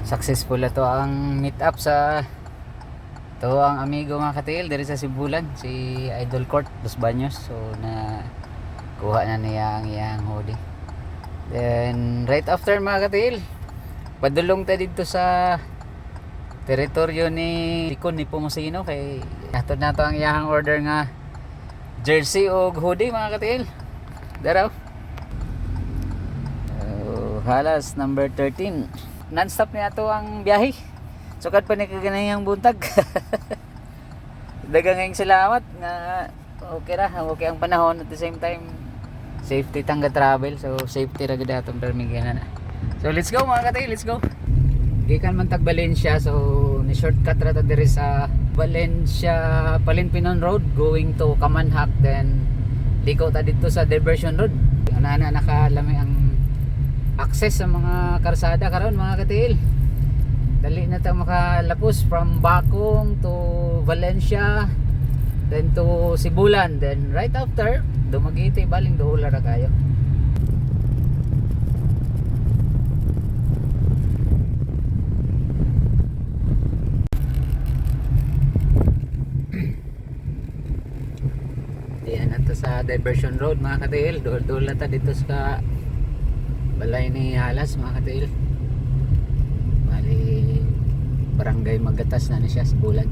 successful na to ang meet up sa to ang amigo mga katiil diri sa Sibulan, si Idol Court Los Baños. So na kuha na niya ang iyang hoodie. Then right after mga katiil, padulong ta dito sa teritoryo ni Icon ni Pomosino kay atod nato ang iyang order nga jersey o hoodie mga katiil. Daraw. Halas number 13. Non-stop niya to ang biyahe. Sukad pa ni kaganayang buntag. Dagang salamat nga okay ra, okay ang panahon at the same time safety tangga travel. So safety ra gid atong permigihan na. So let's go mga katiil, let's go. Gikan man tag Valencia, so ni shortcut ra ta diri sa Valencia Palinpinon Road going to Kamanhak, then liko ta dito sa Diversion Road. Ana nakalami ang access sa mga karsada karon mga katiil. Dali na ta makalapos from Bakong to Valencia, then to Sibulan, then right after dumagiti baling doula ra kayo. Diyan na ta sa Diversion Road mga katiil. Dula ta dito sa balay ni Halas mga katiil. Bali barangay Magatas na siya sa Bulan.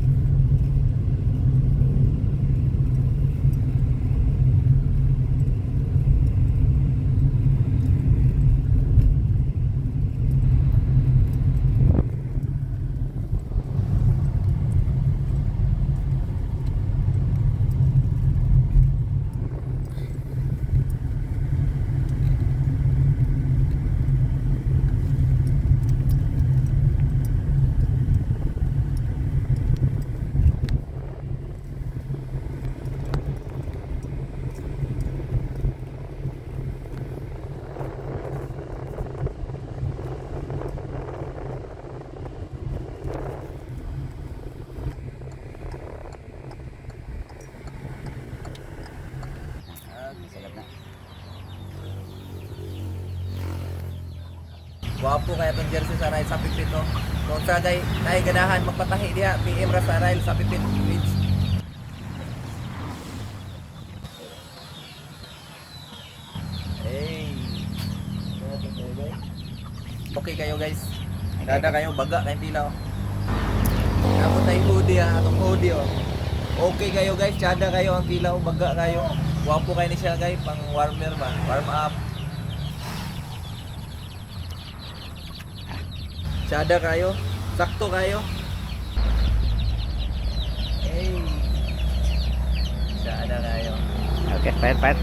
Wapo kaya itong jersey sa Rail sa Pipit no. Kung sa day ganahan magpatahi diya PM ra sa Rail sa Pipit page. Hey. Okay kayo guys. Dada kayo baga kay pila. Namo tay hoodie atong hoodie oh. Okay kayo guys, tsada kayo ang pila baga kayo. Wapo kayo ni siya guys, pang warmer ba, warm up. Tsada kayo, sakto kayo. Hey. Tsada kayo. Okay, pat.